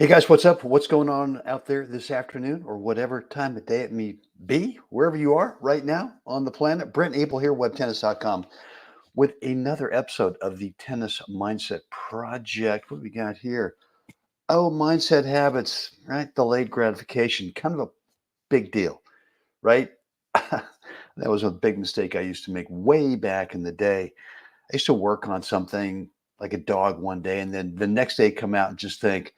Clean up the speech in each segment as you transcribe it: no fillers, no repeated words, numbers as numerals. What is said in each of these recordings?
Hey guys, what's up? What's going on out there this afternoon or whatever time of day it may be, wherever you are right now on the planet? Brent Abel here, WebTennis.com, with another episode of the Tennis Mindset Project. What do we got here? Oh, mindset habits, right? Delayed gratification, kind of a big deal, right? That was a big mistake I used to make way back in the day. I used to work on something like a dog one day, and then the next day come out and just think,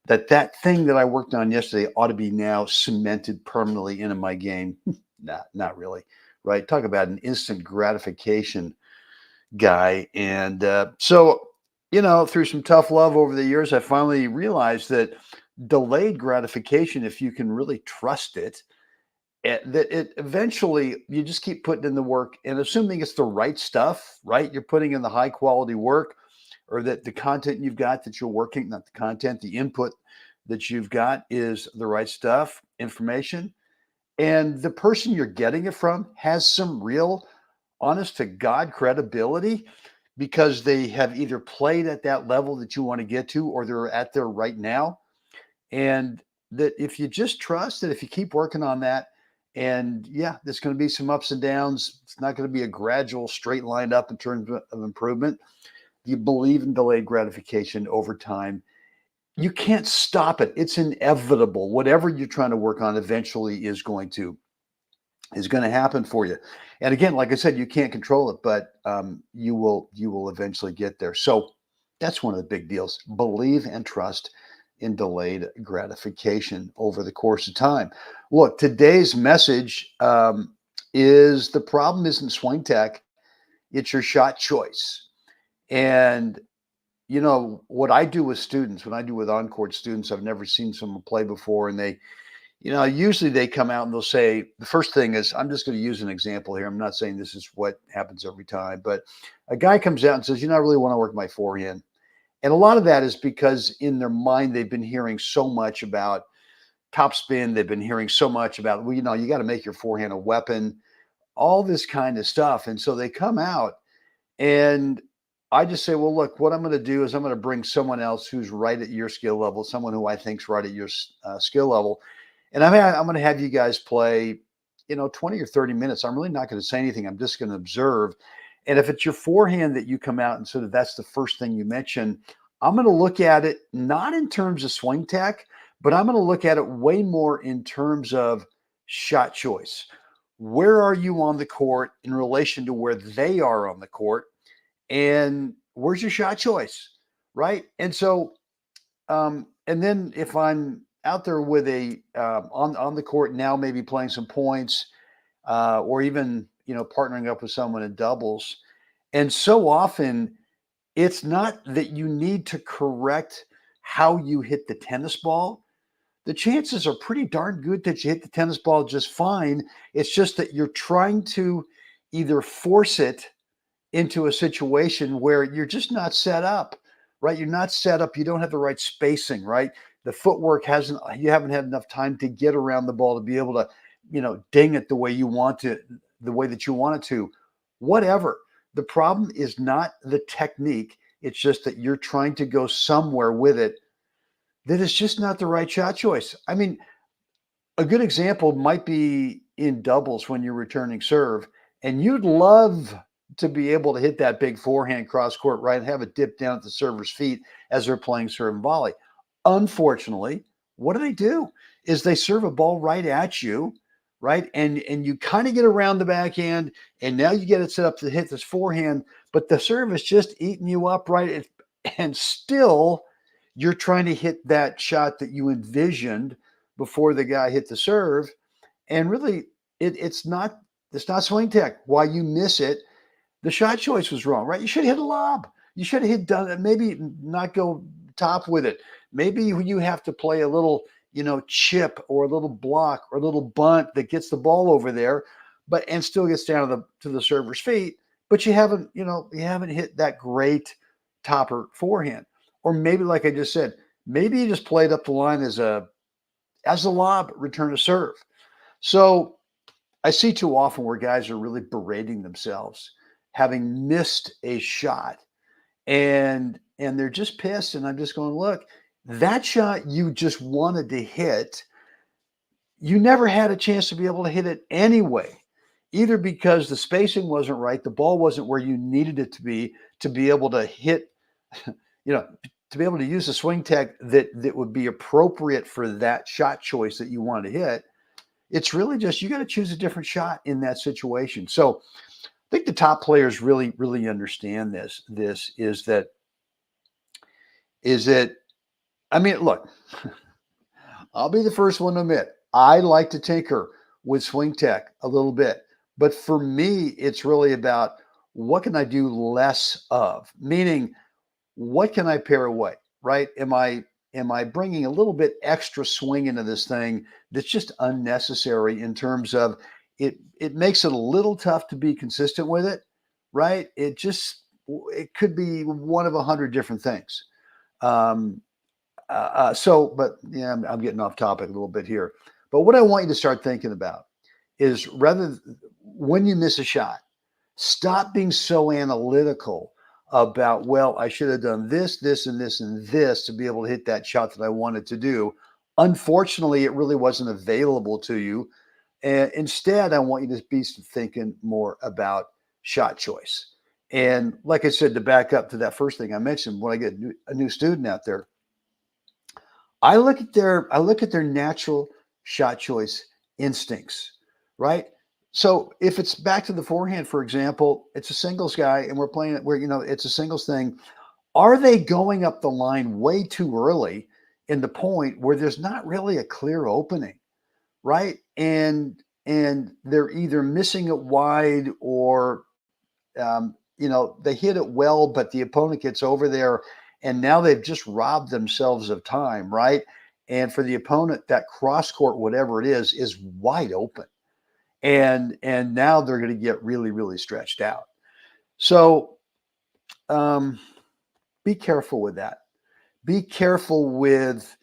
that thing that I worked on yesterday ought to be now cemented permanently into my game. Not really, right? Talk about an instant gratification guy. And through some tough love over the years, I finally realized that delayed gratification, if you can really trust it, that it eventually you just keep putting in the work and assuming it's the right stuff, right? You're putting in the high quality work, or that the content you've got that you're working, not the content, the input that you've got is the right stuff, information, and the person you're getting it from has some real, honest to God credibility because they have either played at that level that you want to get to or they're at there right now. And that if you just trust that if you keep working on that, and yeah, there's going to be some ups and downs. It's not going to be a gradual straight line up in terms of improvement. You believe in delayed gratification over time. You can't stop it. It's inevitable. Whatever you're trying to work on eventually is going to happen for you. And again, like I said, you can't control it, but you will eventually get there. So that's one of the big deals. Believe and trust in delayed gratification over the course of time. Look, today's message is the problem isn't swing tech, it's your shot choice. And what I do with students, when I do with on-court students, I've never seen someone play before, and they, usually they come out and they'll say, the first thing is, I'm just going to use an example here. I'm not saying this is what happens every time, but a guy comes out and says, I really want to work my forehand. And a lot of that is because in their mind, they've been hearing so much about topspin. They've been hearing so much about, well, you got to make your forehand a weapon, all this kind of stuff. And so they come out and I just say, well, look, what I'm going to do is I'm going to bring someone else who's right at your skill level, someone who I think's right at your skill level. And I'm going to have you guys play, 20 or 30 minutes. I'm really not going to say anything. I'm just going to observe. And if it's your forehand that you come out and sort of that's the first thing you mention, I'm going to look at it not in terms of swing tech, but I'm going to look at it way more in terms of shot choice. Where are you on the court in relation to where they are on the court? And where's your shot choice, right? And so, and then if I'm out there with a on the court now, maybe playing some points, or even partnering up with someone in doubles, and so often it's not that you need to correct how you hit the tennis ball. The chances are pretty darn good that you hit the tennis ball just fine. It's just that you're trying to either force it into a situation where you're just not set up, right? You're not set up. You don't have the right spacing, right? The footwork you haven't had enough time to get around the ball to be able to, ding it the way you want to, the way that you want it to, whatever. The problem is not the technique. It's just that you're trying to go somewhere with it that is just not the right shot choice. I mean, a good example might be in doubles when you're returning serve, and you'd love to be able to hit that big forehand cross court, right, and have it dip down at the server's feet as they're playing serve and volley. Unfortunately, what do? Is they serve a ball right at you, right? And you kind of get around the backhand, and now you get it set up to hit this forehand, but the serve is just eating you up, right? And still, you're trying to hit that shot that you envisioned before the guy hit the serve. And really, it's not swing tech. Why you miss it, the shot choice was wrong, right? You should have hit a lob. You should have hit done, maybe not go top with it. Maybe you have to play a little, chip or a little block or a little bunt that gets the ball over there, and still gets down to the server's feet. But you haven't hit that great topper forehand. Or maybe, like I just said, maybe you just played up the line as a lob return to serve. So I see too often where guys are really berating themselves, having missed a shot, and they're just pissed. And I'm just going, look, that shot you just wanted to hit, you never had a chance to be able to hit it anyway, either because the spacing wasn't right, the ball wasn't where you needed it to be able to hit, you know, to be able to use the swing tech that would be appropriate for that shot choice that you want to hit. It's really just you got to choose a different shot in that situation. So I think the top players really understand this. This is that I mean, look, I'll be the first one to admit I like to tinker with swing tech a little bit. But for me, it's really about what can I do less of? Meaning, what can I pare away? Right? Am I bringing a little bit extra swing into this thing that's just unnecessary in terms of it makes it a little tough to be consistent with it, right? It could be one of 100 different things. Um, but yeah, I'm getting off topic a little bit here. But what I want you to start thinking about is when you miss a shot, stop being so analytical about, well, I should have done this, this, and this, and this to be able to hit that shot that I wanted to do. Unfortunately, it really wasn't available to you. And instead, I want you to be thinking more about shot choice. And like I said, to back up to that first thing I mentioned, when I get a new student out there, I look at their natural shot choice instincts, right? So if it's back to the forehand, for example, it's a singles guy and we're playing it where, it's a singles thing. Are they going up the line way too early in the point where there's not really a clear opening, right? And they're either missing it wide or they hit it well, but the opponent gets over there and now they've just robbed themselves of time, right? And for the opponent, that cross court, whatever it is wide open. And now they're going to get really stretched out. So be careful with that. Be careful with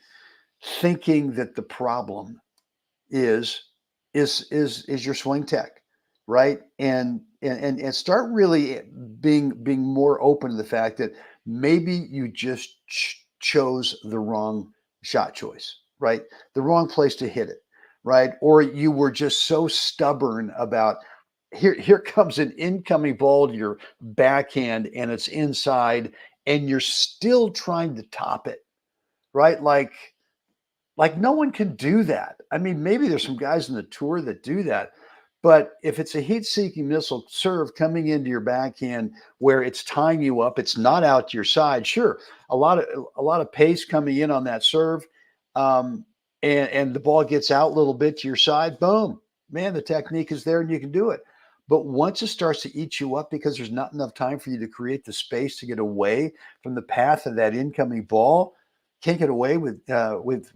thinking that the problem is your swing tech, right? And start really being more open to the fact that maybe you just chose the wrong shot choice, right? The wrong place to hit it, right? Or you were just so stubborn about here comes an incoming ball to your backhand and it's inside and you're still trying to top it, right? Like no one can do that. I mean, maybe there's some guys in the tour that do that, but if it's a heat-seeking missile serve coming into your backhand where it's tying you up, it's not out to your side. Sure, a lot of pace coming in on that serve, um, and the ball gets out a little bit to your side. Boom, man, the technique is there and you can do it. But once it starts to eat you up because there's not enough time for you to create the space to get away from the path of that incoming ball, can't get away with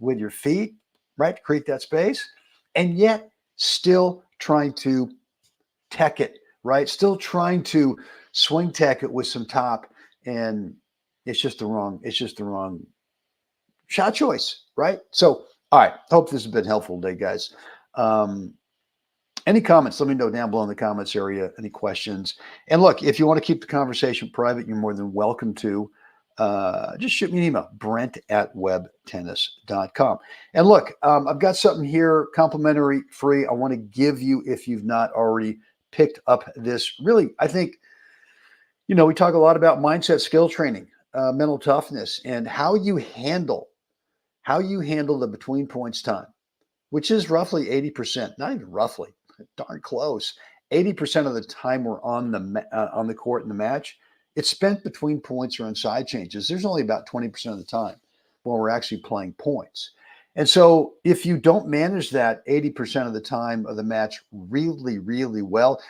your feet, right? To create that space, and yet still trying to tech it, right? Still trying to swing tech it with some top, and it's just the wrong shot choice, right? So, all right, hope this has been helpful today, guys. Any comments? Let me know down below in the comments area. Any questions? And look, if you want to keep the conversation private, you're more than welcome to. Just shoot me an email, brent@webtennis.com. And look, I've got something here, complimentary, free. I want to give you if you've not already picked up this. Really, I think, we talk a lot about mindset, skill training, mental toughness, and how you handle the between points time, which is roughly 80%, not even roughly, darn close. 80% of the time we're on the court in the match, it's spent between points or on side changes. There's only about 20% of the time when we're actually playing points. And so if you don't manage that 80% of the time of the match really well,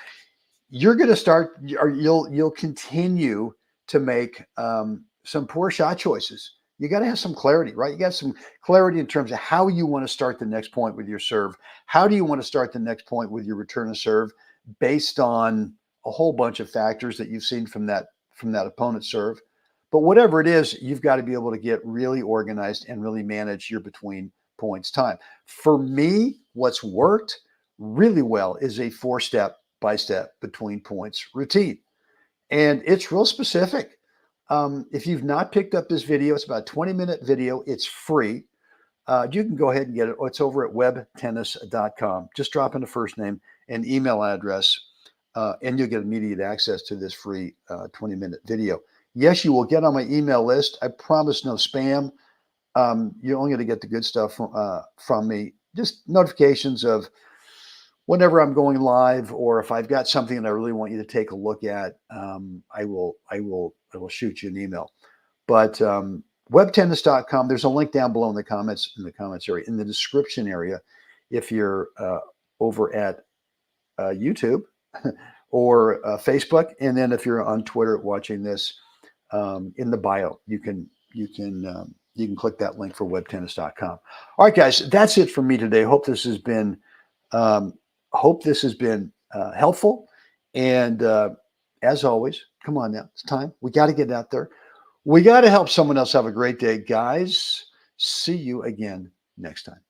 you're going to start, or you'll continue to make some poor shot choices. You got to have some clarity, right? You got some clarity in terms of how you want to start the next point with your serve. How do you want to start the next point with your return of serve based on a whole bunch of factors that you've seen from that opponent's serve. But whatever it is, you've got to be able to get really organized and really manage your between points time. For me, what's worked really well is a 4-step by step between points routine. And it's real specific. If you've not picked up this video, it's about a 20-minute video. It's free. You can go ahead and get it. It's over at WebTennis.com. Just drop in the first name and email address, and you'll get immediate access to this free 20-minute video. Yes, you will get on my email list. I promise no spam. You're only going to get the good stuff from me. Just notifications of whenever I'm going live, or if I've got something that I really want you to take a look at, I will shoot you an email. But WebTennis.com, there's a link down below in the comments area, in the description area, if you're over at YouTube or Facebook, and then if you're on Twitter watching this, in the bio, you can click that link for WebTennis.com. All right, guys, that's it for me today. Hope this has been helpful. And as always, come on now, it's time. We got to get out there. We got to help someone else have a great day, guys. See you again next time.